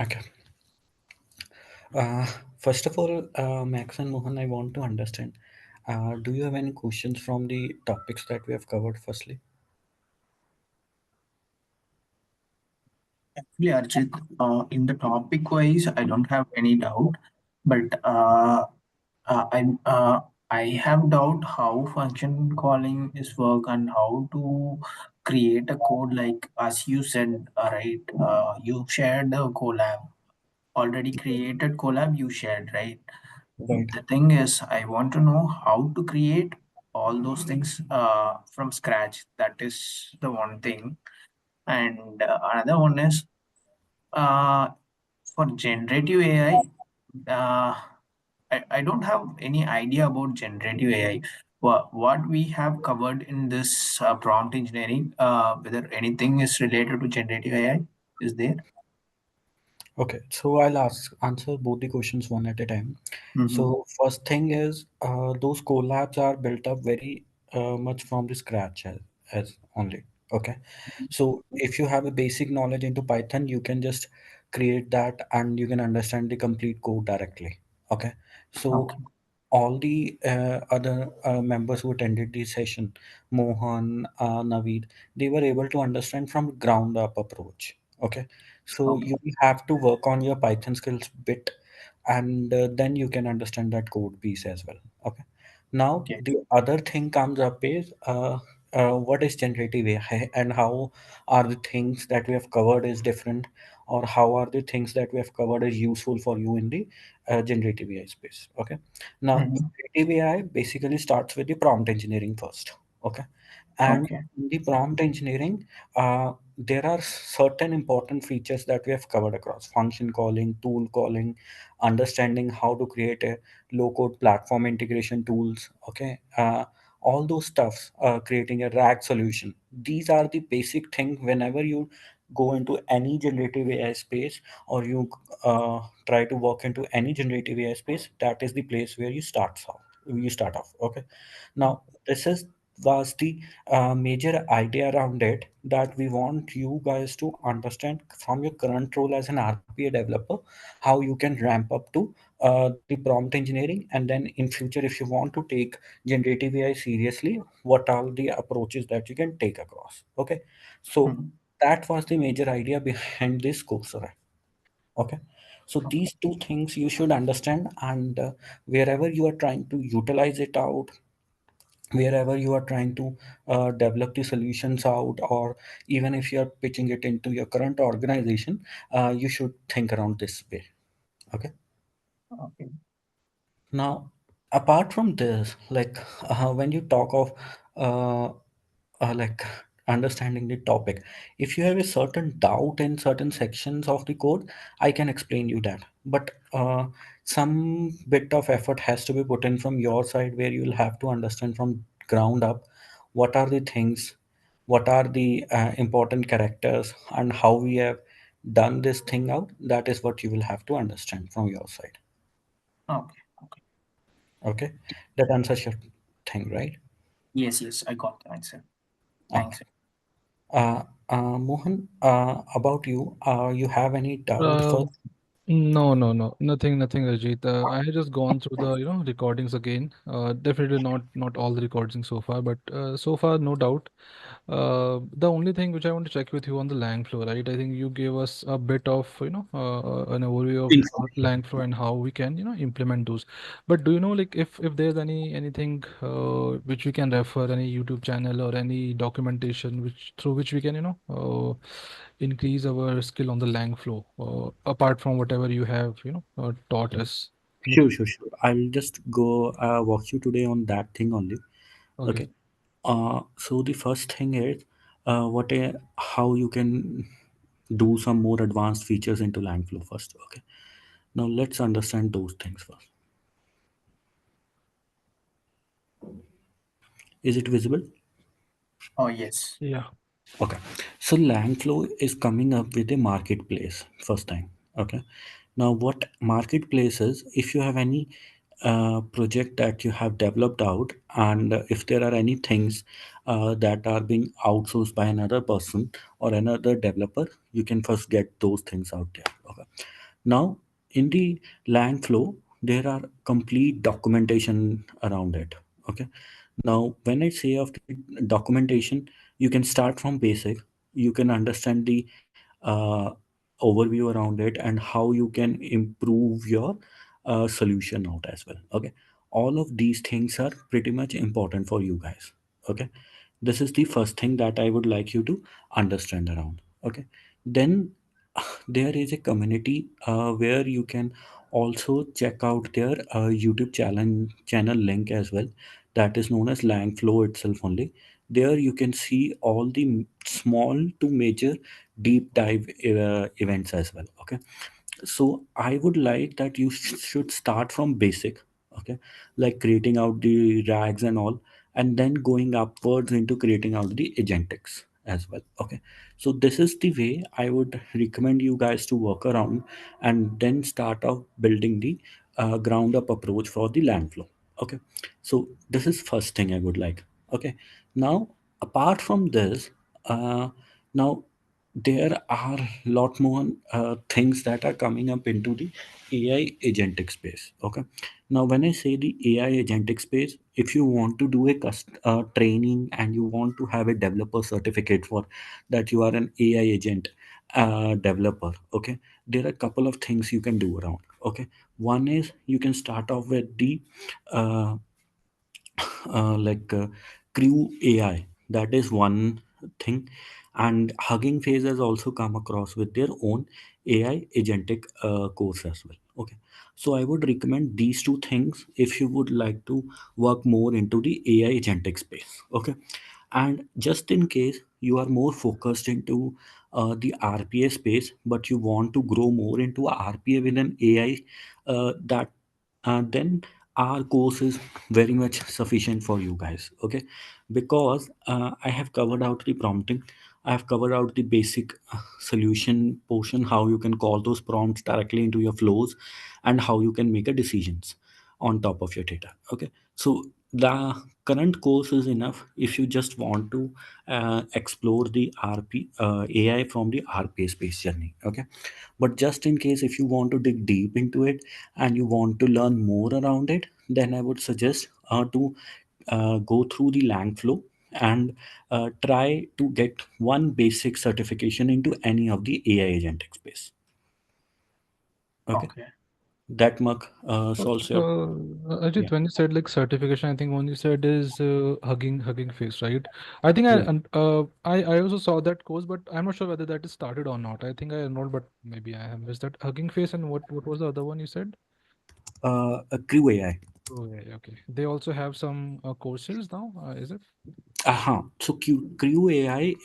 Okay. Uh, First of all, Max and Mohan, I want to understand. Do you have any questions from the topics that we have covered? Firstly, Actually, Arjit, in the topic wise, I don't have any doubt, but uh, I uh, I have doubt how function calling is work and how to create a code like as you said, right? You shared the collab already created collab you shared, right? right? The thing is, I want to know how to create all those things from scratch. That is the one thing, and another one is uh, for generative AI, I don't have any idea about generative AI. What we have covered in this prompt engineering, whether anything is related to generative AI, is there? Okay, so I'll answer both the questions one at a time. Mm-hmm. So first thing is those collabs are built up very much from the scratch as only. Okay, so if you have a basic knowledge into Python, you can just create that and you can understand the complete code directly. Okay, so Okay. all the other members who attended the session, Mohan, Naveed, they were able to understand from ground up approach. Okay, so Okay. you will have to work on your Python skills bit, and then you can understand that code piece as well. Okay. Now Okay. the other thing comes up is what is generative AI and how are the things that we have covered is different, or how are the things that we have covered is useful for you in the generative AI space. Okay. Now Mm-hmm. generative AI basically starts with the prompt engineering first. Okay, and Okay. in the prompt engineering, there are certain important features that we have covered across function calling, tool calling, understanding how to create a low code platform integration tools. Okay, all those stuffs, creating a RAG solution. These are the basic thing whenever you go into any generative AI space, or you try to work into any generative AI space. That is the place where you start off. You start off. Okay, now this is was the major idea around it, that we want you guys to understand from your current role as an RPA developer how you can ramp up to the prompt engineering, and then in future if you want to take generative AI seriously, what are the approaches that you can take across. Okay, so Mm-hmm. that was the major idea behind this course. Right? Okay, so Okay. these two things you should understand, and wherever you are trying to utilize it out, wherever you are trying to develop the solutions out, or even if you are pitching it into your current organization, you should think around this way. Okay, Okay. now apart from this, like when you talk of uh, like understanding the topic, if you have a certain doubt in certain sections of the code, I can explain you that, but some bit of effort has to be put in from your side, where you'll have to understand from ground up what are the things, what are the important characters, and how we have done this thing out. That is what you will have to understand from your side. Okay. Okay. Okay, that answers your thing, right? Yes. Yes. I got the answer. Okay. Thanks. Uh, Mohan, about you, you have any doubt Uh, first? No, no, no, nothing, Ajit. I had just gone through the, recordings again. Definitely not all the recordings so far, but so far, no doubt. The only thing which I want to check with you on the lang flow, right? I think you gave us a bit of, an overview of Information. lang flow and how we can, implement those. But do you know, like, if there's anything which we can refer, any YouTube channel or any documentation which through which we can, increase our skill on the lang flow, apart from whatever you have, taught us. Sure, Anything? sure, sure. I'll just go walk you today on that thing only. Okay. Okay. So the first thing is how you can do some more advanced features into Langflow first. Okay. Now let's understand those things first. Is it visible? Oh, yes. Yeah. Okay. So Langflow is coming up with a marketplace first time. Okay. Now what marketplace is, if you have any project that you have developed out, and if there are any things that are being outsourced by another person or another developer, you can first get those things out there. Okay. Now, in the land flow, there are complete documentation around it. Okay. Now, when I say of the documentation, you can start from basic. You can understand the uh, overview around it and how you can improve your solution out as well. Okay. All of these things are pretty much important for you guys. Okay. This is the first thing that I would like you to understand around. Okay. Then there is a community where you can also check out their YouTube channel link as well. That is known as Langflow itself only. There you can see all the small to major deep dive events as well. Okay. So I would like that you should start from basic. Okay. Like creating out the rags and all, and then going upwards into creating out the agentics as well. Okay. So this is the way I would recommend you guys to work around, and then start off building the ground up approach for the land flow. Okay. So this is first thing I would like. Okay. Now, apart from this, now there are lot more things that are coming up into the AI agentic space. Okay. Now, when I say the AI agentic space, if you want to do a training and you want to have a developer certificate for that you are an AI agent developer. Okay. There are a couple of things you can do around. Okay. One is you can start off with the uh, like Crew AI. That is one thing, and Hugging Face has also come across with their own AI agentic course as well. Okay, so I would recommend these two things if you would like to work more into the AI agentic space. Okay, and just in case you are more focused into the RPA space, but you want to grow more into RPA with an AI, that then our course is very much sufficient for you guys. Okay, because I have covered out the prompting, I have covered out the basic solution portion, how you can call those prompts directly into your flows, and how you can make a decisions on top of your data. Okay, so the current course is enough if you just want to explore the AI from the RPA space journey. Okay, but just in case if you want to dig deep into it and you want to learn more around it, then I would suggest to go through the Langflow and try to get one basic certification into any of the AI agentic space. Okay, Okay. that much solves your. Ajit, Yeah. when you said like certification, I think one you said is Hugging Face, right? I think Yeah. I also saw that course, but I'm not sure whether that is started or not. I think I enrolled, but maybe I have missed that. Hugging Face, and what was the other one you said? A Crew AI. Oh yeah, okay. They also have some courses now, is it? So Crew AI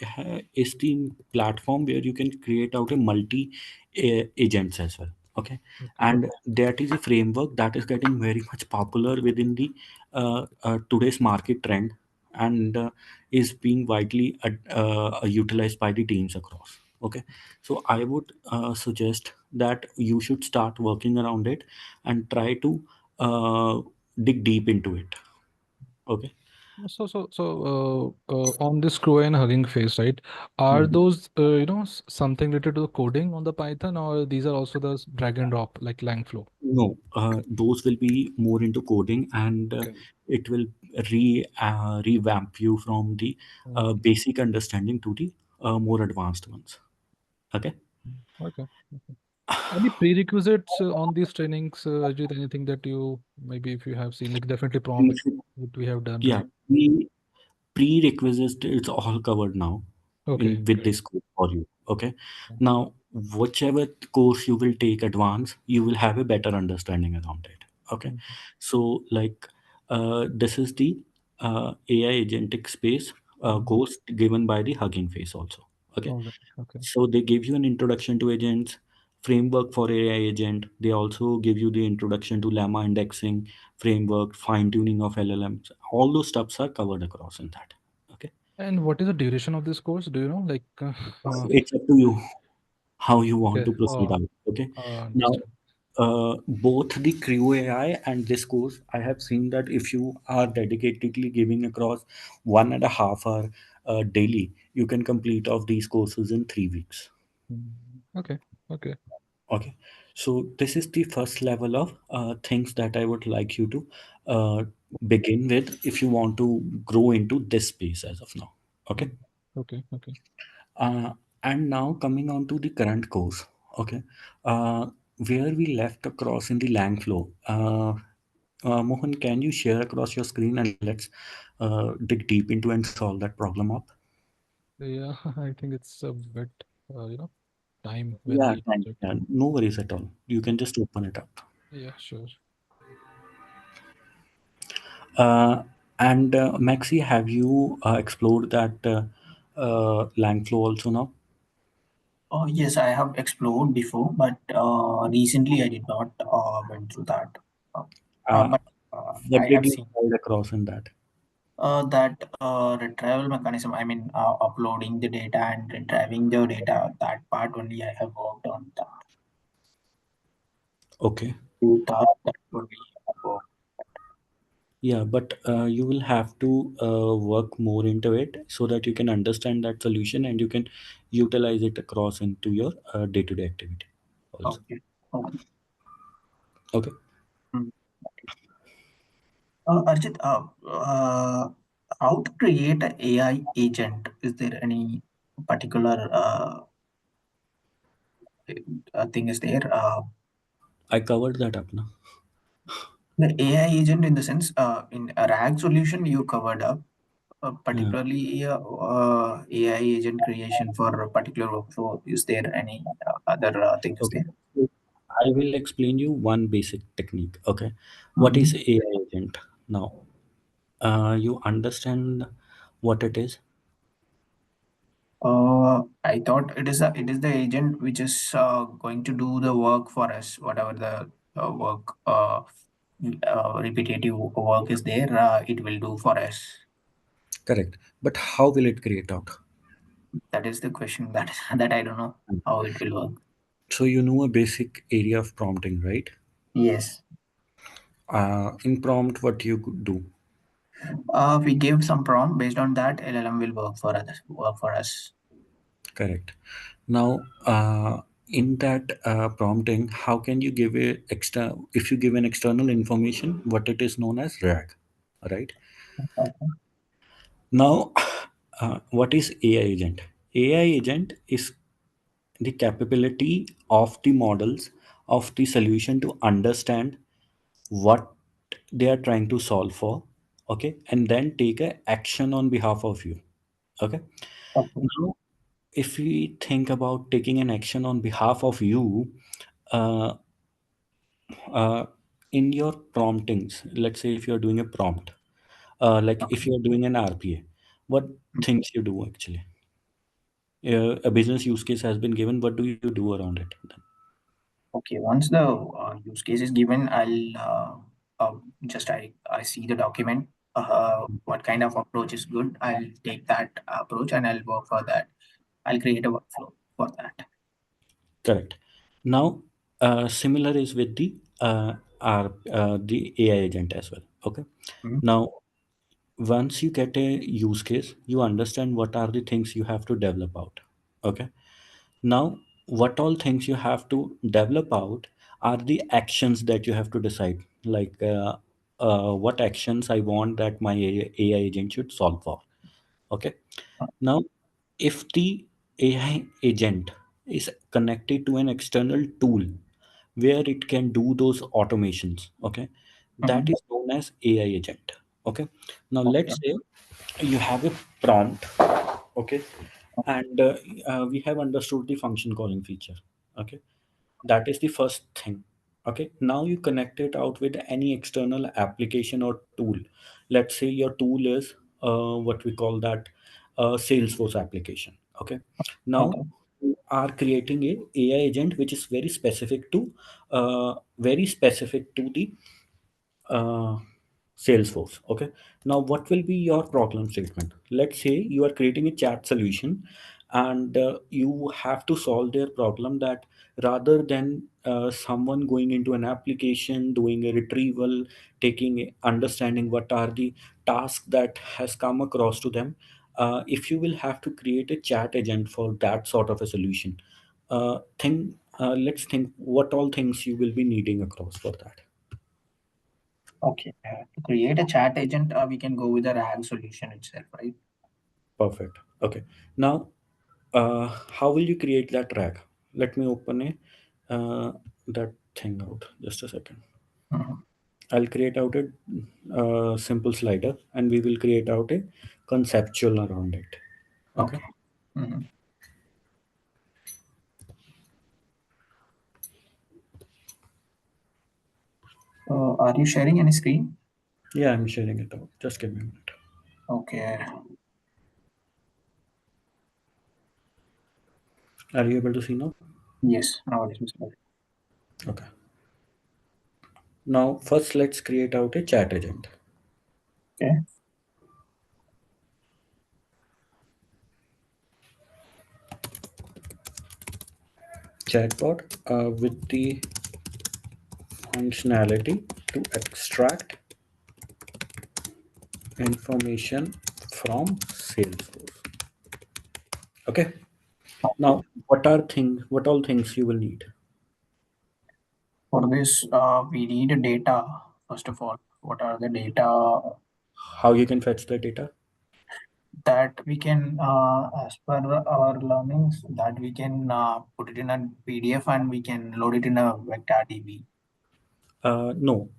is the platform where you can create out a multi agents as well. Okay, Okay. and that is a framework that is getting very much popular within the today's market trend, and is being widely utilized by the teams across. Okay, so I would suggest that you should start working around it and try to uh, dig deep into it. Okay. On this Crow and Hugging Face, right? Are Mhm. those something related to the coding on the Python, or these are also the drag and drop like Langflow? No, those will be more into coding, and Okay. it will revamp you from the Okay. basic understanding to the more advanced ones. Okay. Okay. Okay. Any prerequisites on these trainings, Ajit? Anything that you maybe if you have seen, like definitely We prompt should, what we have done, yeah, right? we prerequisites, it's all covered now Okay. in with Great. this course for you. Okay. Now, whichever course you will take advance, you will have a better understanding around it. Okay. Mhm. So like this is the AI agentic space Mhm. course given by the Hugging Face also. Okay. All right. Okay. So they give you an introduction to agents, framework for AI agent. They also give you the introduction to lemma indexing framework, fine tuning of LLMs. All those stuffs are covered across in that. Okay. And what is the duration of this course? Do you know? Like, It's up to you how you want okay. to proceed out. Okay. Now, Understood. Both the crew AI and this course, I have seen that if you are dedicatedly giving across 1.5 hour daily, you can complete off these courses in 3 weeks. Okay. Okay. Okay, so this is the first level of things that I would like you to uh, begin with if you want to grow into this space as of now. Okay. Mm. Okay. Okay. Uh, and now coming on to the current course, okay, uh, where we left across in the lang flow. Mohan, can you share across your screen and let's dig deep into and solve that problem up? Yeah, I think it's a bit, time when Yeah, we thank check. you. Yeah, no worries at all. You can just open it up. Yeah, sure. Uh, and Maxi, have you explored that lang flow also now? Oh, yes, I have explored before, but recently I did not went through that. Uh, Uh, but what I did have you seen find across in that? that retrieval mechanism. I mean, uploading the data and retrieving the data. That part only I have worked on that. Okay. That only I have worked. Yeah, but you will have to work more into it so that you can understand that solution and you can utilize it across into your day-to-day activity also. Okay. Okay. Okay. Mm. Arjit, how to create an AI agent? Is there any particular thing is there? I covered that up now. The AI agent, in the sense, in a RAG solution, you covered up, Yeah. particularly AI agent creation for a particular workflow. Is there any other thing is Okay. there? So I will explain you one basic technique. Okay. What is Mhm. AI agent now? You understand what it is? I thought it is the agent which is going to do the work for us, whatever the work repetitive work is there, it will do for us. Correct. But how will it create out? That is the question that that I don't know how it will work. So you know a basic area of prompting, right? Yes. In prompt, what you could do. We give some prompt, based on that LLM will work for us. Correct. Now, in that prompting, how can you give a extra? If you give an external information, what it is known as RAG, right? Okay. Now, what is AI agent? AI agent is the capability of the models of the solution to understand what they are trying to solve for, okay, and then take a action on behalf of you, okay. Okay. Now, if we think about taking an action on behalf of you, uh, uh, in your promptings, let's say if you're doing a prompt, like if Okay. you're doing an RPA, what things you do actually? A business use case has been given. What do you do around it? Okay, once the use case is given, I'll just I see the document. What kind of approach is good? I'll take that approach and I'll work for that. I'll create a workflow for that. Correct. Now, similar is with the AI agent as well. Okay. Mhm. Now, once you get a use case, you understand what are the things you have to develop out. Okay. Now, what all things you have to develop out are the actions that you have to decide. Like, what actions I want that my AI agent should solve for. Okay. Now, if the AI agent is connected to an external tool where it can do those automations, okay, that Mhm. is known as AI agent. Okay. Now, Okay. let's say you have a prompt, okay, and we have understood the function calling feature, okay. That is the first thing. Okay. Now you connect it out with any external application or tool. Let's say your tool is what we call that Salesforce application. Okay. Now Okay. you are creating a AI agent which is very specific to the uh, Salesforce. Okay. Now, what will be your problem statement? Let's say you are creating a chat solution and you have to solve their problem, that rather than someone going into an application, doing a retrieval, understanding what are the tasks that has come across to them. If you will have to create a chat agent for that sort of a solution, let's think what all things you will be needing across for that. Okay. To create a chat agent, we can go with the RAG solution itself, right? Perfect. Okay. Now, how will you create that rag? Let me open that thing out. Just a second. Mhm. I'll create out a simple slider, and we will create out a conceptual around it. Okay. Okay. Mhm. Are you sharing any screen? Yeah, I'm sharing it out. Just give me a minute. Okay. Are you able to see now? Yes. Now it is visible. Okay. Now, first, let's create out a chat agent. Okay. Chatbot with the functionality to extract information from Salesforce. Okay. Okay. Now, what all things you will need? For this, we need data. First of all, what are the data How you can fetch the data? that we can, as per our learnings, that we can put it in a PDF and we can load it in a vector DB. No,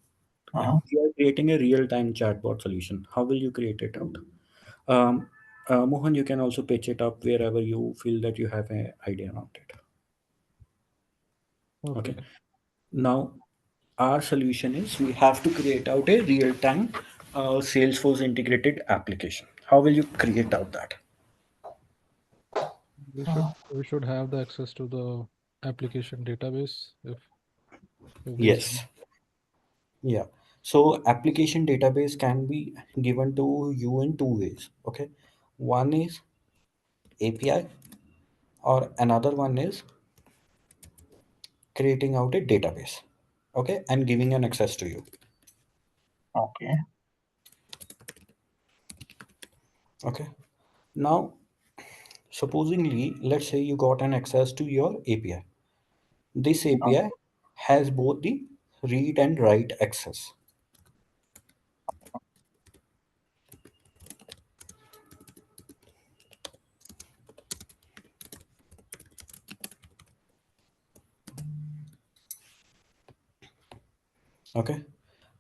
Uh-huh. we are creating a real-time chatbot solution. How will you create it out? Um, Mohan, you can also pitch it up wherever you feel that you have an idea around it. Okay. Okay. Now, our solution is we have to create out a real-time Salesforce integrated application. How will you create out that? We should Uh, we should have the access to the application database if there's any. Yes. Yeah. So application database can be given to you in two ways. Okay. One is API, or another one is creating out a database. Okay. And giving an access to you. okay. Okay. Now, supposingly, let's say you got an access to your API. This Uh, API has both the read and write access. Okay.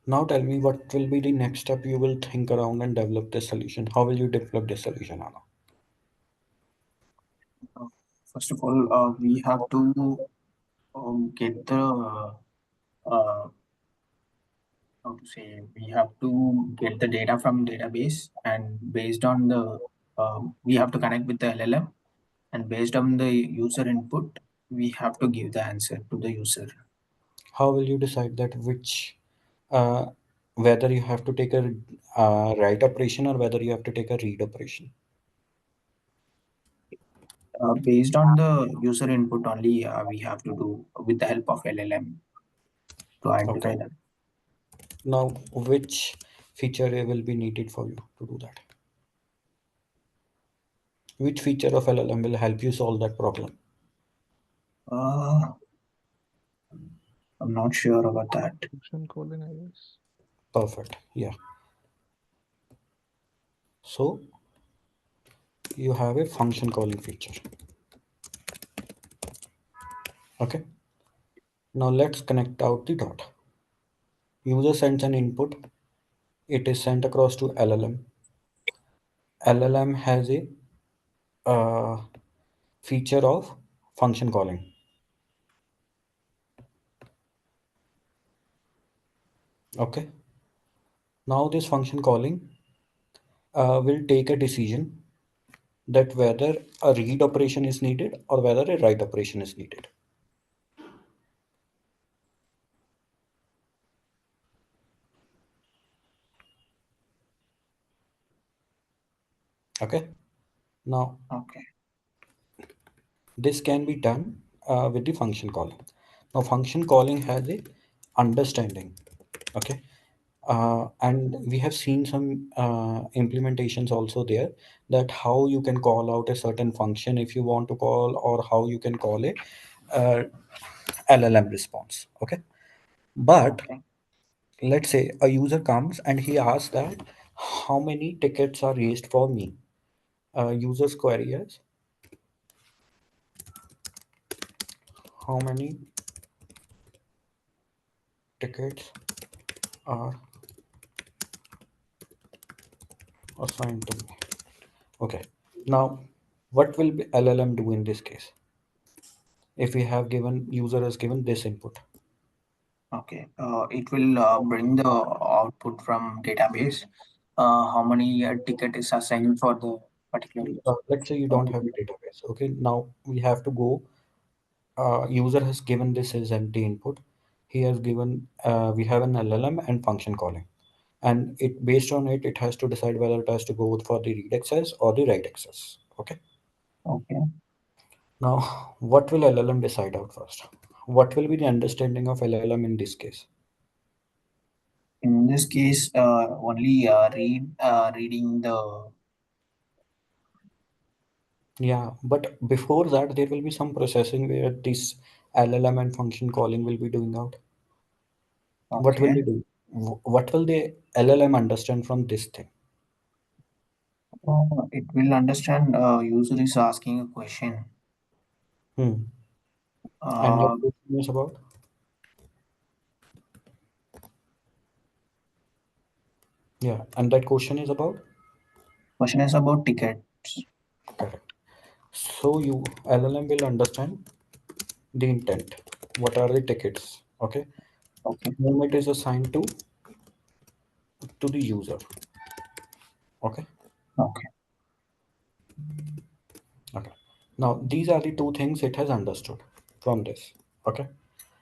Now tell me what will be the next step you will think around and develop this solution. How will you develop this solution, Anna? uh, First of all, we have to get the uh, how to say, we have to get the data from database, and based on the we have to connect with the LLM, and based on the user input, we have to give the answer to the user. How will you decide that uh, whether you have to take a write operation or whether you have to take a read operation? Based on the user input only, we have to do with the help of LLM to Okay. identify that. Now, which feature will be needed for you to do that? Which feature of LLM will help you solve that problem? uh, I'm not sure about that. Function calling, I guess. Perfect. Yeah. So you have a function calling feature. Okay. Now let's connect out the dot. User sends an input. It is sent across to LLM. LLM has a uh, feature of function calling. Okay. Now this function calling will take a decision that whether a read operation is needed or whether a write operation is needed. Okay. Now Okay. this can be done with the function calling. Now function calling has a understanding, okay, and we have seen some implementations also there, that how you can call out a certain function if you want to call, or how you can call a uh, LLM response, okay. But Okay. let's say a user comes and he asks that how many tickets are raised for me. User's query is how many tickets are assigned to me. Okay. Now, what will be LLM do in this case? If we have given user has given this input, Okay. It will bring the output from database. How many ticket is assigned for the particular user. let's say you don't have a database. Okay. Now we have to go. User has given this as empty input. He has given. We have an LLM and function calling, and it based on it, it has to decide whether it has to go for the read access or the write access. Okay. Okay. Now, what will LLM decide out first? What will be the understanding of LLM in this case? In this case, only reading the. Yeah, but before that, there will be some processing where this LLM and function calling will be doing out. What will Okay. they do? What will the LLM understand from this thing? It will understand user is asking a question. Hmm. And that Uh, question is about? Yeah, and that question is about? Question is about tickets. Correct. So you LLM will understand the intent. What are the tickets? Okay. Okay. Whom it is assigned to the user. Okay. Okay. Okay. Now these are the two things it has understood from this. Okay.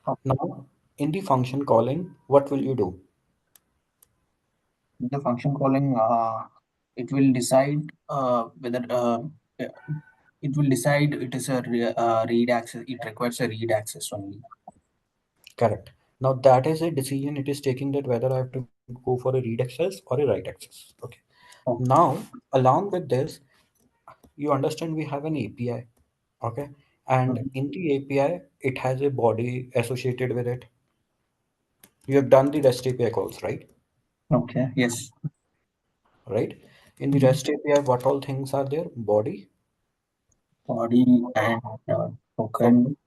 Okay. Now in the function calling, what will you do? The function calling, it will decide whether it will decide it is a read access. It requires a read access only. Correct. Now that is a decision it is taking, that whether I have to go for a read access or a write access. Okay. Okay. Now along with this, you understand we have an API. Okay. And Mhm. in the API, it has a body associated with it. You have done the REST API calls, right? Okay. Yes. Right. In the Mhm. REST API, what all things are there? Body, Body and token, token,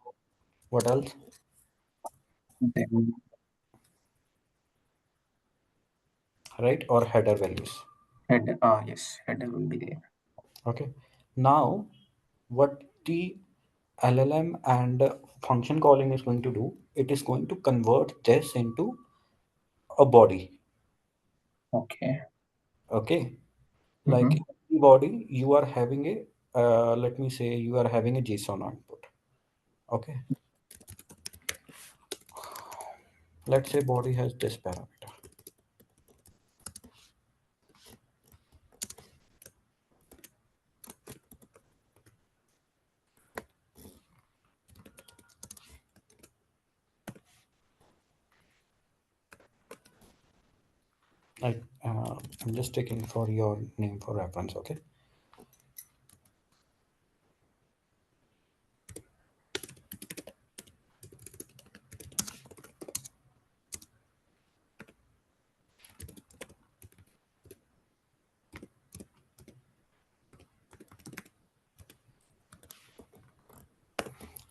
what else? then Right? Or header values. head. Yes, header will be there. Okay. Now, what the LLM and function calling is going to do, it is going to convert this into a body. Okay. Okay. Like Mm-hmm. in the body, you are having a, let me say, you are having a JSON output. Okay. Let's say body has this parameter. I, I'm just taking for your name for reference. Okay.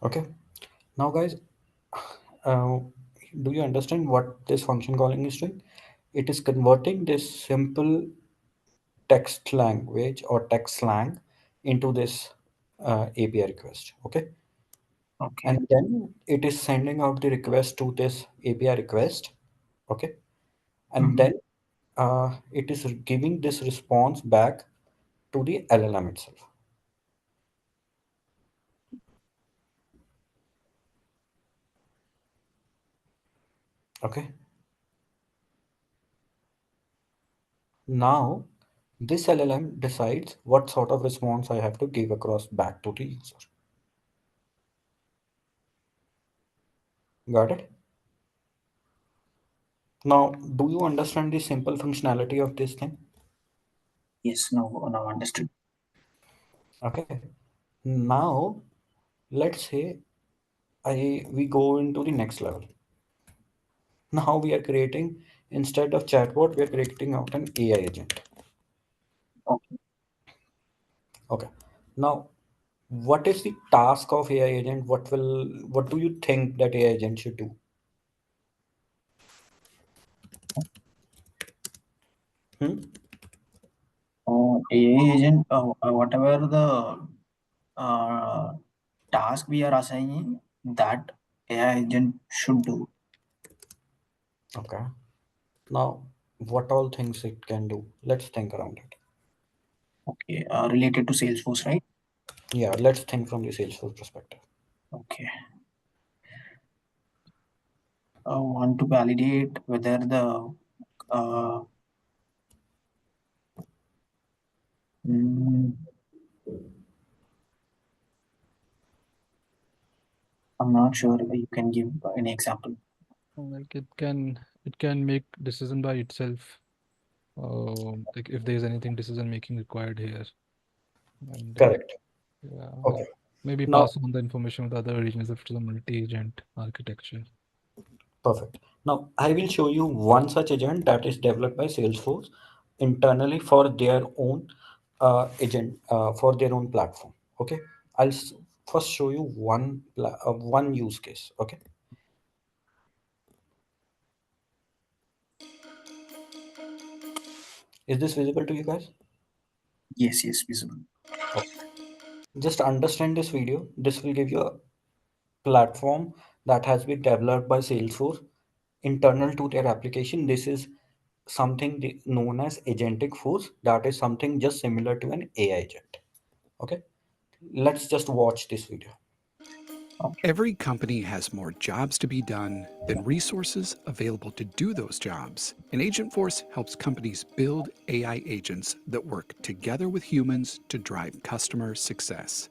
Okay. Now, guys, uh, do you understand what this function calling is doing? It is converting this simple text language or text slang into this API request. Okay. Okay. And then it is sending out the request to this API request. Okay. And Mm-hmm. then it is giving this response back to the LLM itself. Okay. Now this LLM decides what sort of response I have to give across back to the user. Got it? Now, do you understand the simple functionality of this thing? Yes, now understood. Okay. Now, let's say I we go into the next level. Now we are creating, instead of chatbot, we are creating out an AI agent. Okay. Okay. Now, what is the task of AI agent? What do you think that AI agent should do? Hmm? AI agent, whatever the uh, task we are assigning, that AI agent should do. Okay. Now, what all things it can do? Let's think around it. Okay, related to Salesforce, right? Yeah, let's think from the Salesforce perspective. Okay. Want to validate whether the uh, mm, I'm not sure you can give any example. Like it can make decision by itself. Like if there's anything decision making required here, and Correct. yeah, like Okay. maybe Now, pass on the information with other regions if it's a multi-agent architecture. perfect. Now, I will show you one such agent that is developed by Salesforce internally for their own agent, for their own platform. Okay. I'll first show you one use case. Okay. Is this visible to you guys? Yes, yes, visible. Okay. Just understand this video. This will give you a platform that has been developed by Salesforce internal to their application. This is something known as agentic force. That is something just similar to an AI agent. Okay, let's just watch this video. Okay. Every company has more jobs to be done than resources available to do those jobs. And Agentforce helps companies build AI agents that work together with humans to drive customer success.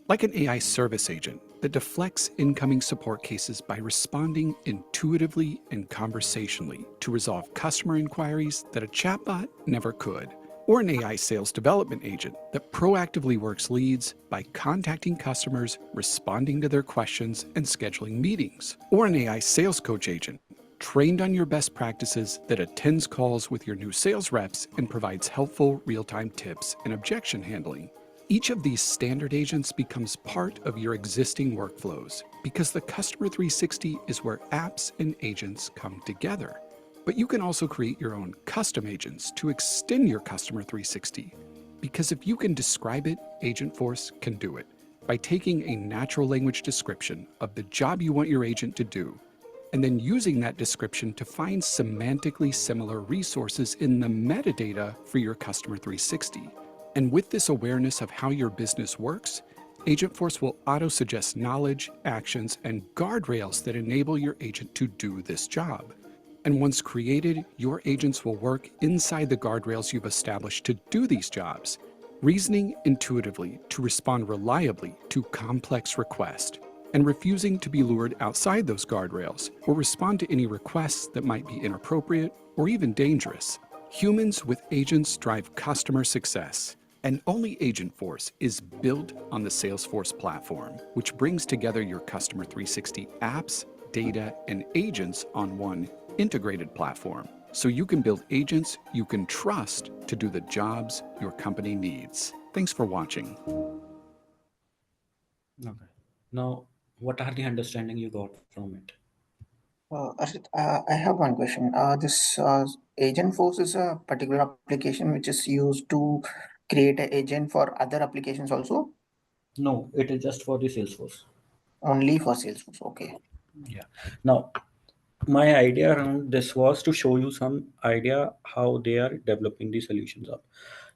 Like an AI service agent that deflects incoming support cases by responding intuitively and conversationally to resolve customer inquiries that a chatbot never could. Or an AI sales development agent that proactively works leads by contacting customers, responding to their questions, and scheduling meetings. Or an AI sales coach agent trained on your best practices that attends calls with your new sales reps and provides helpful real-time tips and objection handling. Each of these standard agents becomes part of your existing workflows because the Customer 360 is where apps and agents come together. But you can also create your own custom agents to extend your Customer 360. Because if you can describe it, Agentforce can do it by taking a natural language description of the job you want your agent to do, and then using that description to find semantically similar resources in the metadata for your Customer 360. And with this awareness of how your business works, Agentforce will auto-suggest knowledge, actions, and guardrails that enable your agent to do this job. And once created, your agents will work inside the guardrails you've established to do these jobs, reasoning intuitively to respond reliably to complex requests, and refusing to be lured outside those guardrails or respond to any requests that might be inappropriate or even dangerous. Humans with agents drive customer success, and only Agentforce is built on the Salesforce platform, which brings together your Customer 360 apps, data, and agents on one integrated platform. So you can build agents you can trust to do the jobs your company needs. Thanks for watching. Okay. Now, what are the understanding you got from it? Arshit, I have one question. This agent force is a particular application which is used to create an agent for other applications also, No, it is just for the Salesforce. only for Salesforce. Okay. Yeah. Now, my idea around this was to show you some idea how they are developing the solutions up.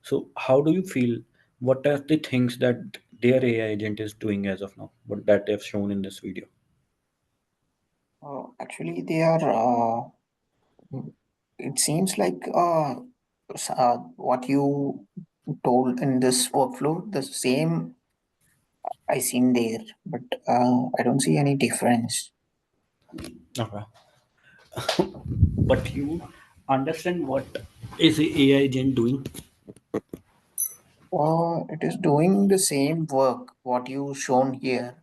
So, how do you feel? What are the things that their AI agent is doing as of now? What that they have shown in this video? Actually, they are. Mm, it seems like what you told in this workflow, the same I seen there, but I don't see any difference. Okay. But you understand what is a AI agent doing? It is doing the same work what you shown here,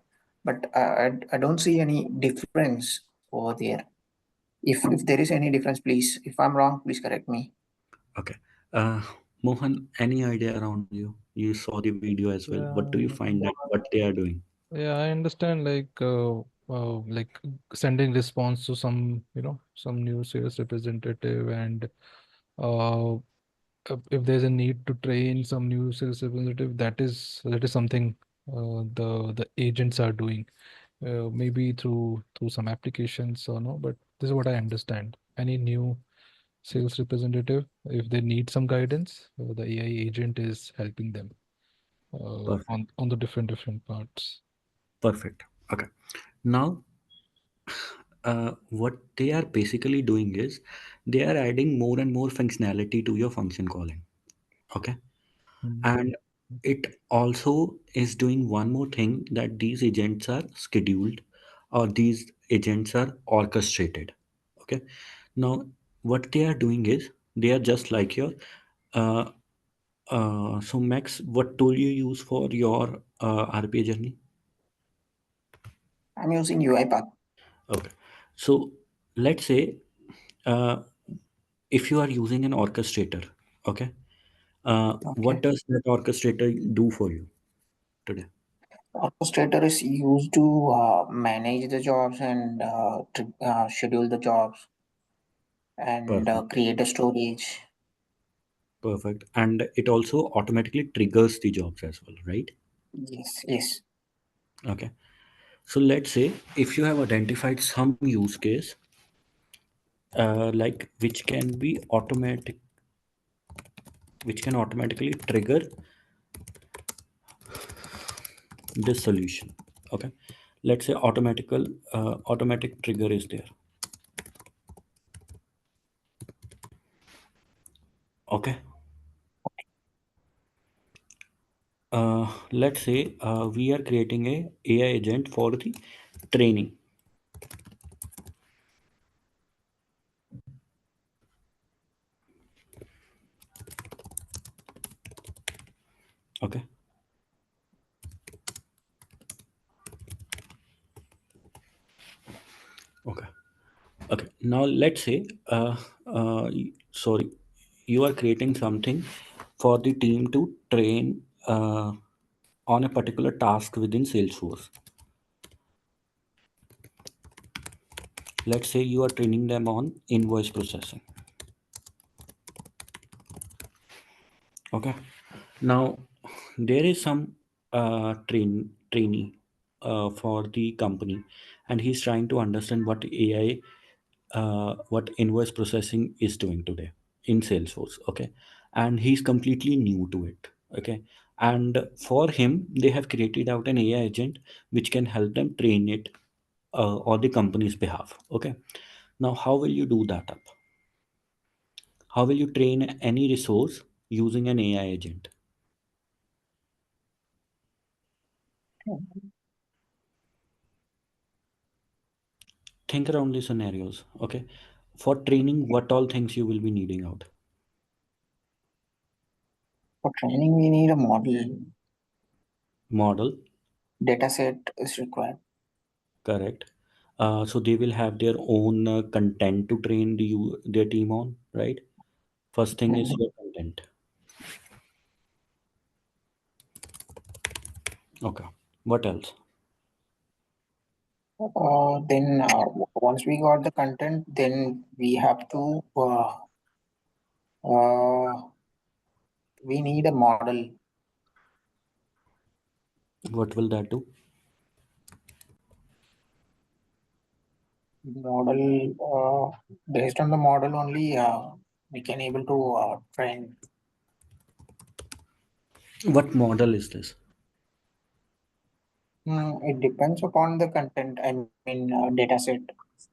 but I don't see any difference over there. If there is any difference, please. If I'm wrong, please correct me. Okay. Uh, Mohan, any idea around you? You saw the video as well. What do you Yeah, find that what they are doing? yeah, I understand. Like sending response to some, some new sales representative, and uh, if there's a need to train some new sales representative, that is something the agents are doing. Maybe through some applications or no, but this is what I understand. Any new sales representative, if they need some guidance, the AI agent is helping them Perfect. on the different parts. Perfect. Okay. Now, what they are basically doing is they are adding more and more functionality to your function calling. Okay. Mm. And it also is doing one more thing, that these agents are scheduled, or these agents are orchestrated. Okay. Now, what they are doing is they are just like your. Uh, so, Max, what tool you use for your RPA journey? I'm using UiPath. Okay. So, let's say uh, if you are using an orchestrator, okay, what Okay. does that orchestrator do for you today? Orchestrator is used to manage the jobs and schedule the jobs and Perfect. create a storage. Perfect. And it also automatically triggers the jobs as well, right? Yes, yes. Okay. So let's say if you have identified some use case, like which can automatically trigger this solution. Okay. Let's say automatic trigger is there. Okay. Let's say we are creating a AI agent for the training. Okay. Okay. Okay. Now let's say, sorry, you are creating something for the team to train on a particular task within Salesforce. Let's say you are training them on invoice processing. Okay. Now there is some trainee for the company, and he's trying to understand what AI, what invoice processing is doing today in Salesforce. Okay. And he's completely new to it. Okay. And for him, they have created out an AI agent which can help them train it on the company's behalf. Okay. Now, how will you do that up? How will you train any resource using an AI agent? Think around the scenarios. Okay. For training, what all things you will be needing out? For training, we need a model. Model. Data set is required. Correct. So they will have their own content to train their team on, right? First thing is Mhm. your content. Okay. What else? Then once we got the content, then we have to uh, we need a model. What will that do? Model based on the model only we can able to train. What model is this? It depends upon the content. I mean, data set.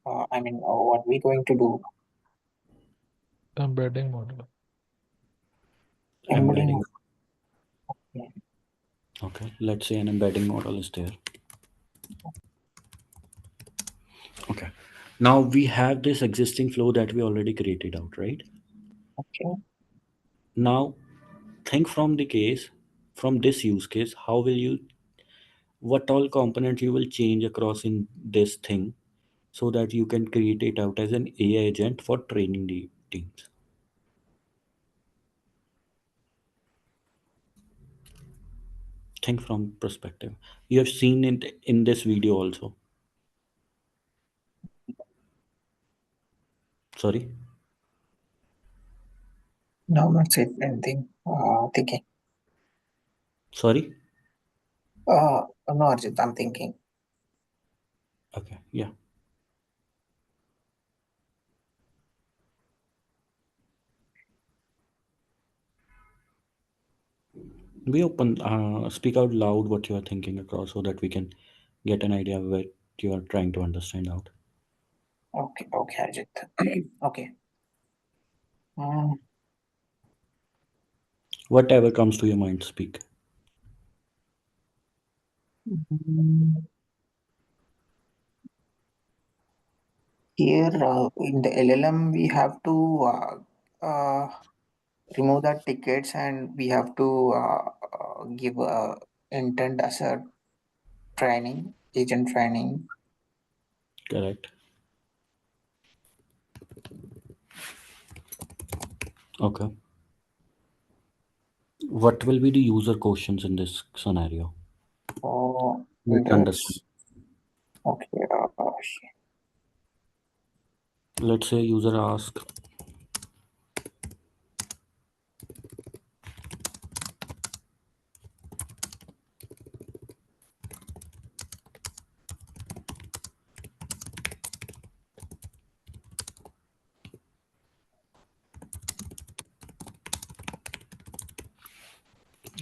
I mean, what we going to do? Embedding model. Embedding. Embedding. Okay. Let's say an embedding model is there. Okay. Now we have this existing flow that we already created out, right? Okay. Now think from the case, from this use case, how will you, what all components you will change across in this thing so that you can create it out as an AI agent for training the teams. Think from perspective. You have seen it in this video also. Sorry, Now not said anything. Thinking. sorry. No, Arjit, I'm thinking. Okay, yeah. Be open. Speak out loud what you are thinking across so that we can get an idea of what you are trying to understand out. Okay, okay, Arjit. Okay. Um, Whatever comes to your mind, speak. mm, Here in the LLM, we have to remove the tickets and we have to give intent as a training, agent training. Correct. Okay. What will be the user questions in this scenario? So Let's understand. this, okay, Let's say user ask,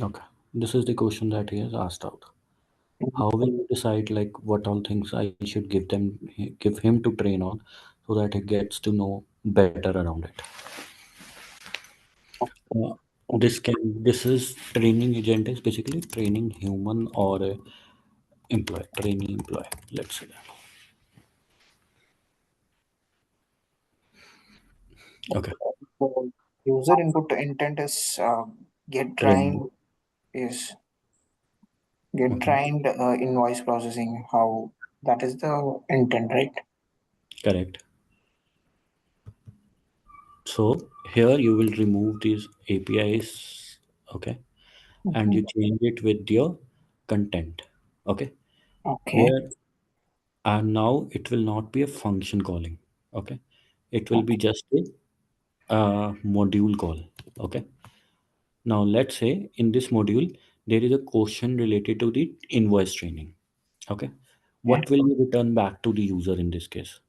okay, this is the question that he has asked out. How will you decide like what all things I should give them, give him to train on, so that he gets to know better around it? Uh, this is training agent is basically training human or employee, training employee. Let's say that. Okay, so user input intent is get training. trained is get Okay, trained invoice processing. How that is the intent, right? correct. So here you will remove these APIs. Okay, and you Mhm. change it with your content. Okay, Okay, where and now it will not be a function calling. Okay, it will be okay, just a module call. Okay, now let's say in this module there is a question related to the invoice training. Okay, okay. what will you return back to the user in this case?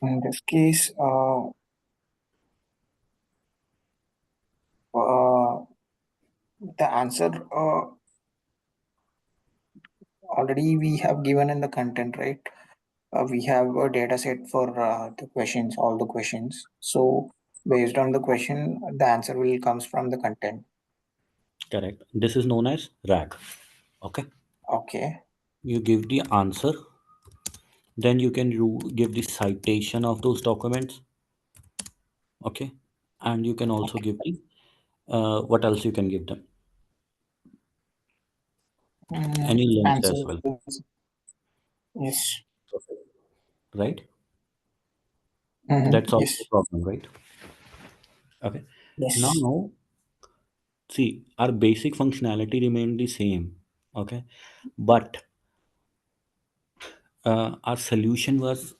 In this case, the answer already we have given in the content, right? We have a data set for the questions, all the questions. So based on the question, the answer will comes from the content. Correct, this is known as rag. Okay, Okay, you give the answer, then you can give the citation of those documents. Okay, and you can also okay. give the what else you can give them, any links Answer as well. is yes. Right, Mhm. that's also a Yes, problem, right? Okay, yes. now see, our basic functionality remained the same. Okay, but our solution was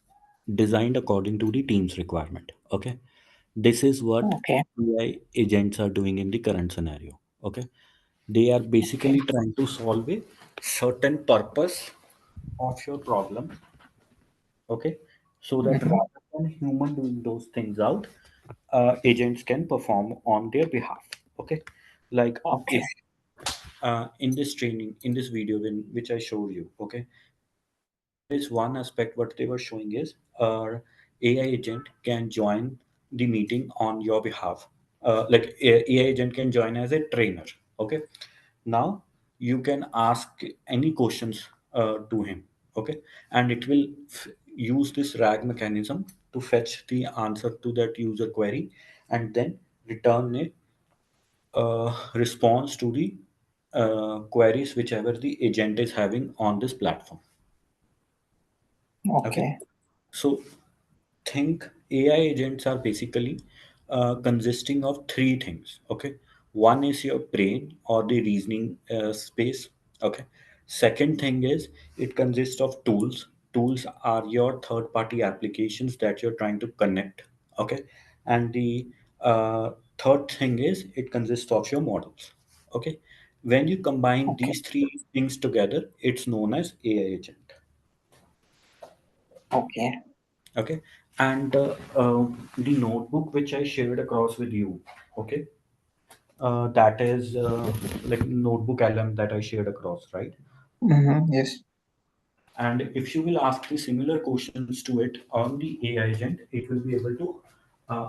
designed according to the team's requirement. Okay, this is what Okay, AI agents are doing in the current scenario. Okay, they are okay, basically trying to solve a certain purpose of your problem. Okay, so that mhm. rather than human doing those things out, agents can perform on their behalf. Okay, like if Okay, in this training, in this video which I showed you. Okay, there is one aspect what they were showing is AI agent can join the meeting on your behalf. Like AI agent can join as a trainer. Okay, now you can ask any questions to him. Okay, and it will use this RAG mechanism to fetch the answer to that user query and then return a response to the queries whichever the agent is having on this platform. Okay, Okay. so think AI agents are basically consisting of three things. Okay, one is your brain or the reasoning space. Okay, second thing is it consists of tools. Tools are your third party applications that you're trying to connect. Okay, and the uh, third thing is it consists of your models. Okay, when you combine Okay. these three things together, it's known as AI agent. Okay. Okay, and the notebook which I shared across with you. Okay, that is like notebook LM that I shared across, right? Mm-hmm. Yes. And if you will ask the similar questions to it on the AI agent, it will be able to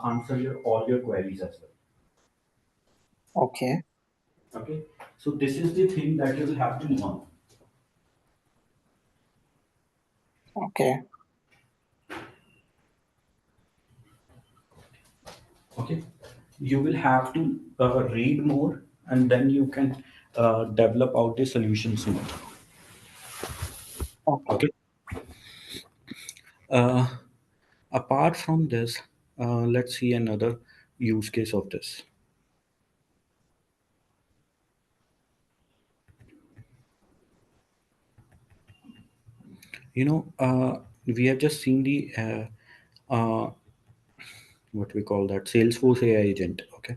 answer your all your queries as Okay. well. Okay, so this is the thing that you will have to learn. Okay. Okay, you will have to read more, and then you can develop out the solutions more. Okay. Okay. uh, Apart from this, let's see another use case of this. You know, we have just seen the what we call that Salesforce AI agent. Okay,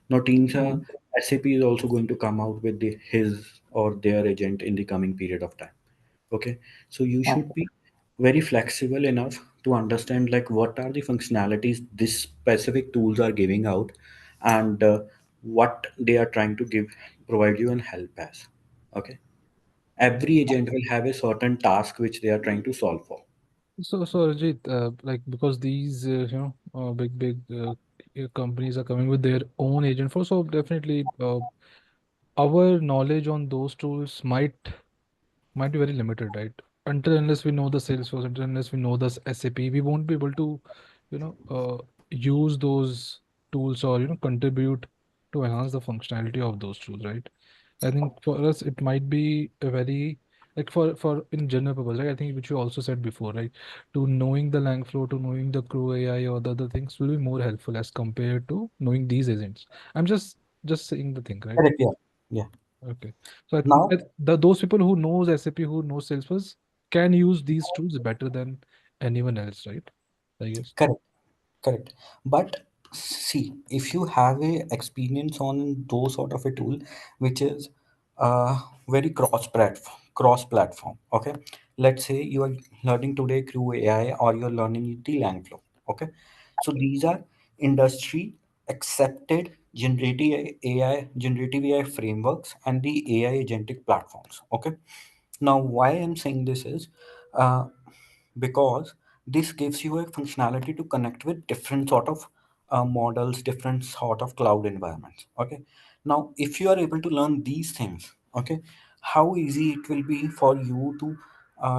now teams are Mm. SAP is also going to come out with his or their agent in the coming period of time. Okay, so you should Okay. be very flexible enough to understand like what are the functionalities this specific tools are giving out, and what they are trying to give provide you and help as. Okay, every agent will have a certain task which they are trying to solve for. So Arjit, like because these big companies are coming with their own agent force, so definitely our knowledge on those tools might be very limited, right? Until unless we know the Salesforce, until unless we know the SAP, we won't be able to, use those tools or contribute to enhance the functionality of those tools, right? I think for us it might be a very like for in general purpose, right? I think which you also said before, right? To knowing the lang flow, to knowing the crew AI or the other things will be more helpful as compared to knowing these agents. I'm just saying the thing, right? Correct. Yeah. Yeah. Okay. So I think Now, that those people who knows SAP, who knows Salesforce, can use these tools better than anyone else, right? I guess. correct. Correct. But see, if you have a experience on those sort of a tool, which is very cross platform. Okay. Let's say you are learning today through AI or you're learning the Langflow. Okay. So these are industry accepted generative AI frameworks and the AI agentic platforms. Okay. Now, why I'm saying this is uh, because this gives you a functionality to connect with different sort of models, different sort of cloud environments. Okay, now if you are able to learn these things, okay, how easy it will be for you to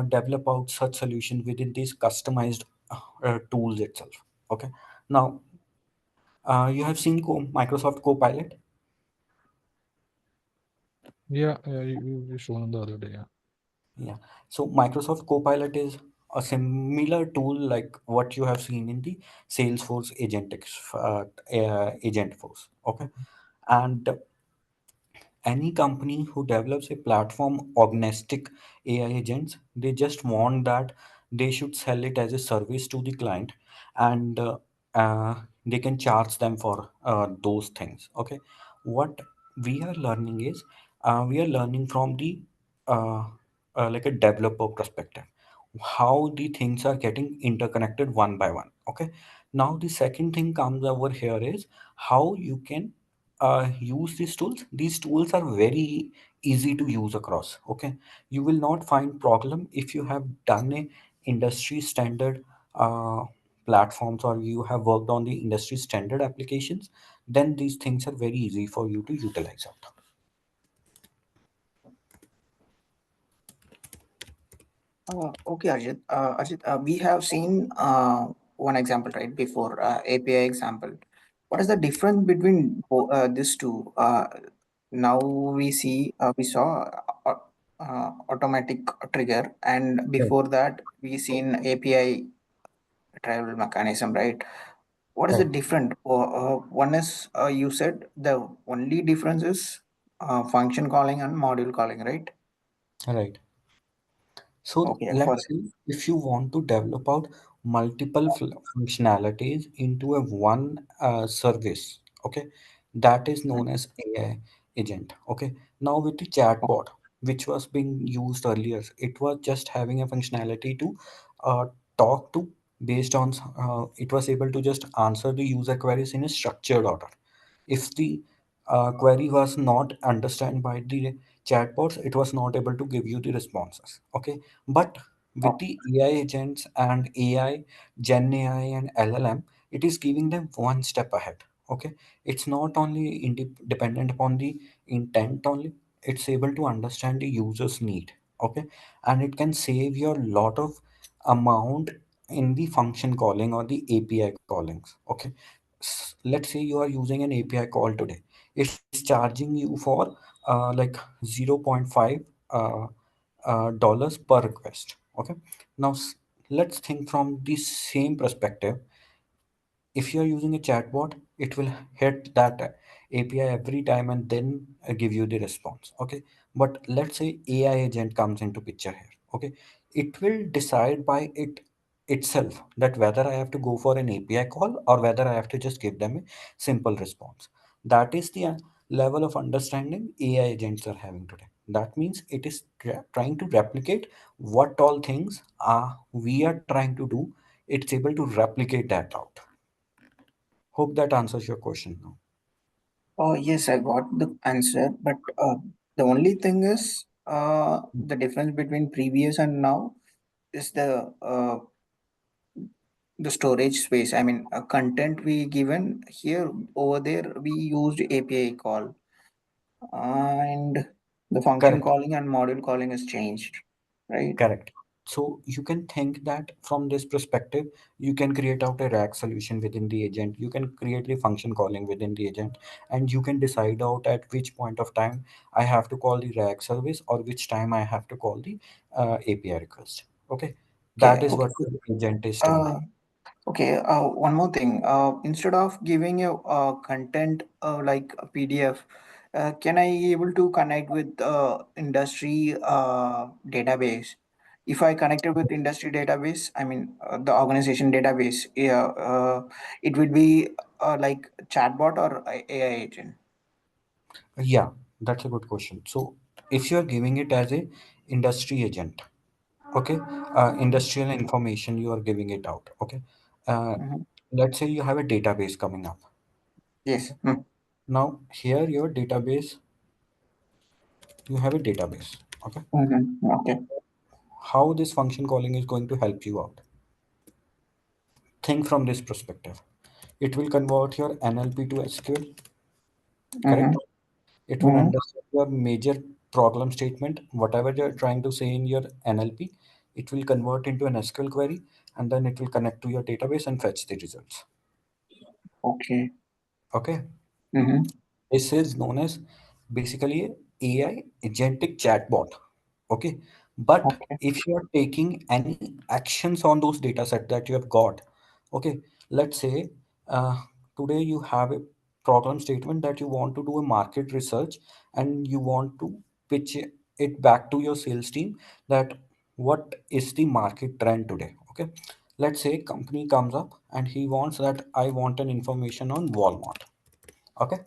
develop out such solution within these customized tools itself. Okay, now you have seen Microsoft Copilot. Yeah, yeah, you shown on the other day. Yeah. Yeah. So Microsoft Copilot is a similar tool like what you have seen in the Salesforce agent force. Okay. And any company who develops a platform agnostic AI agents, they just want that they should sell it as a service to the client, and they can charge them for those things. Okay, what we are learning is we are learning from the uh, like a developer perspective, how the things are getting interconnected one by one. Okay, now the second thing comes over here is how you can use these tools. These tools are very easy to use across. Okay, you will not find problem if you have done a industry standard uh, platforms, or you have worked on the industry standard applications, then these things are very easy for you to utilize out. Okay, Arjit. Arjit, we have seen one example right before API example. What is the difference between these two? Now we saw automatic trigger, and Right. before that we seen API travel mechanism, right? What is the Right. different? One is you said the only difference is function calling and module calling, right? Right. So Okay, let's first. say if you want to develop out multiple functionalities into a one service, okay, that is known as AI agent. Okay, now with the chatbot, which was being used earlier, it was just having a functionality to uh, talk to based on it was able to just answer the user queries in a structured order. If the query was not understood by the chatbots, it was not able to give you the responses. Okay, but with the AI agents and AI, Gen AI and LLM, it is giving them one step ahead. Okay, it's not only dependent upon the intent only, it's able to understand the user's need. Okay, and it can save you a lot of amount in the function calling or the API callings. Okay, let's say you are using an API call today. It's charging you for like 0.5 uh, dollars per request. Okay, now let's think from the same perspective. If you are using a chatbot, it will hit that API every time and then give you the response. Okay, but let's say AI agent comes into picture here. Okay, it will decide by itself that whether I have to go for an API call or whether I have to just give them a simple response. That is the level of understanding AI agents are having today. That means it is trying to replicate what all things we are trying to do. It's able to replicate that out. Hope that answers your question now. Oh, yes, I got the answer, but the only thing is the difference between previous and now is the storage space. I mean, content we given here over there we used API call, and the function Correct. calling and module calling has changed, right? Correct. So you can think that from this perspective, you can create out a rack solution within the agent. You can create the function calling within the agent, and you can decide out at which point of time I have to call the rack service or which time I have to call the API request. Okay, Okay, that is okay. what the agent is doing. Uh, Okay, one more thing. Instead of giving a content like a PDF, can I able to connect with industry database? If I connected with industry database, I mean the organization database, yeah, it would be like chatbot or AI agent. Yeah, that's a good question. So if you are giving it as a industry agent, okay, industrial information you are giving it out. Okay, uh, Mhm. let's say you have a database coming up. Yes. Okay, now here your database, you have a database. Okay, Okay. how this function calling is going to help you out? Think from this perspective. It will convert your NLP to SQL. Mm-hmm. Correct. It will Mm-hmm. understand your major problem statement, whatever you're trying to say in your NLP. It will convert into an SQL query, and then it will connect to your database and fetch the results. Okay. Okay, Mm-hmm. this is known as basically a AI agentic chatbot. Okay, but Okay. if you are taking any actions on those data set that you have got, okay, let's say uh, today you have a problem statement that you want to do a market research and you want to pitch it back to your sales team that what is the market trend today. Okay, let's say company comes up and he wants that I want an information on Walmart. Okay,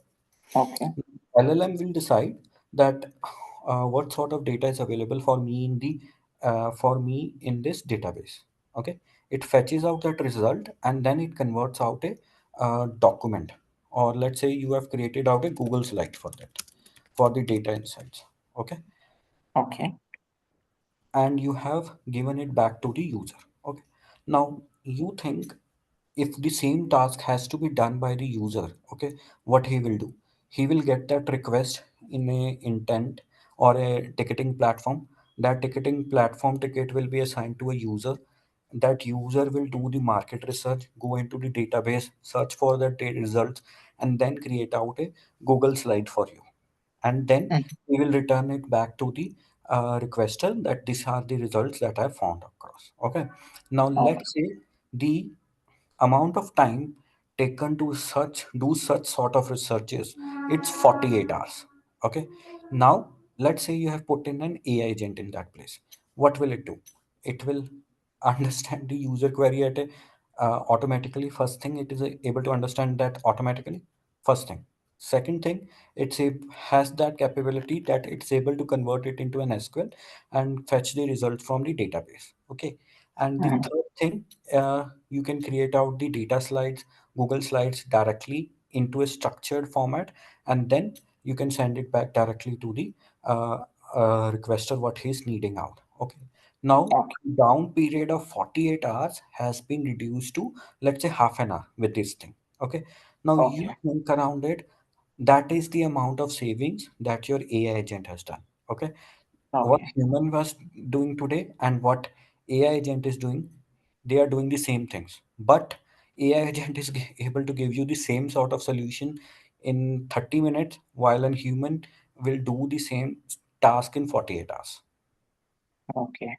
Okay. LLM will decide that what sort of data is available for me in the for me in this database. Okay, it fetches out that result and then it converts out a document, or let's say you have created out a Google slide for that for the data insights. Okay, Okay. and you have given it back to the user. Okay, now you think if the same task has to be done by the user, okay, what he will do? He will get that request in a intent or a ticketing platform That ticketing platform ticket will be assigned to a user. That user will do the market research, go into the database, search for the results, and then create out a Google slide for you. And then Mm. we will return it back to the requester that these are the results that I found across. Okay. Now Okay. let's say the amount of time taken to do such sort of researches, it's 48 hours. Okay. Now let's say you have put in an AI agent in that place. What will it do? It will understand the user query at a automatically. First thing, it is able to understand that automatically. First thing. Second thing, has that capability that it's able to convert it into an SQL and fetch the result from the database. Okay. And the Mm. third thing, you can create out the data slides, Google Slides directly into a structured format, and then you can send it back directly to the uh, requester what he's needing out. Okay. Now, Okay. down period of 48 hours has been reduced to, let's say, half an hour with this thing. Okay. Now you Okay. think around it. That is the amount of savings that your AI agent has done. Okay. What Okay. human was doing today and what AI agent is doing, they are doing the same things. But AI agent is able to give you the same sort of solution in 30 minutes, while a human will do the same task in 48 hours. Okay.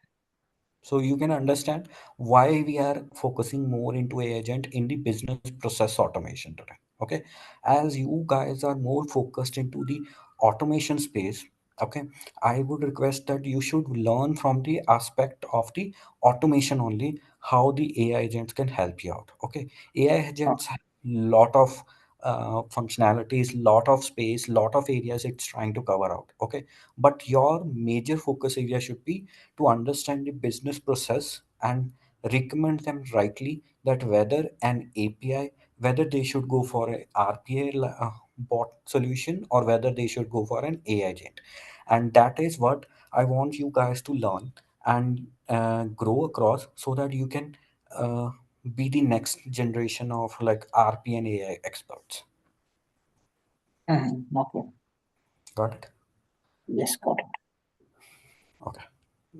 So you can understand why we are focusing more into AI agent in the business process automation today. Okay, as you guys are more focused into the automation space. Okay, I would request that you should learn from the aspect of the automation only, how the AI agents can help you out. Okay, AI agents have lot of functionalities, lot of space, lot of areas it's trying to cover out. Okay, but your major focus area should be to understand the business process and recommend them rightly that whether an API, whether they should go for a RPA bot solution or whether they should go for an AI agent. And that is what I want you guys to learn and grow across so that you can uh, be the next generation of like RP and AI experts. Mm. Okay. Got it? Yes, got it. Okay.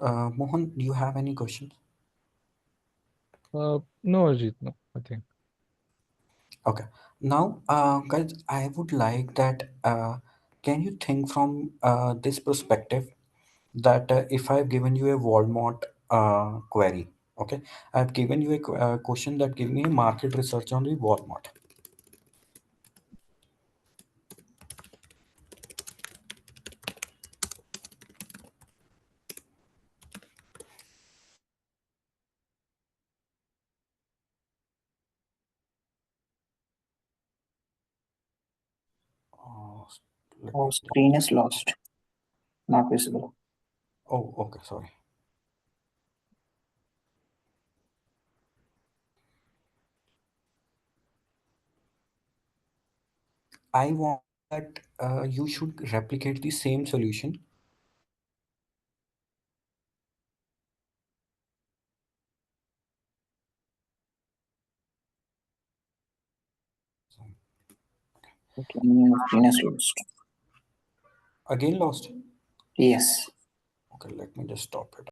Mohan, do you have any questions? No, Ajit, no, I think. Okay. Now, guys, I would like that. Can you think from this perspective that if I've given you a Walmart query, okay, I've given you a question that give me a market research on the Walmart. Uh, Let Oh, me. screen is lost. Not visible. Oh, okay. Sorry. I want that you should replicate the same solution. Okay, your screen is lost. Again, lost. Yes. Okay, let me just stop it.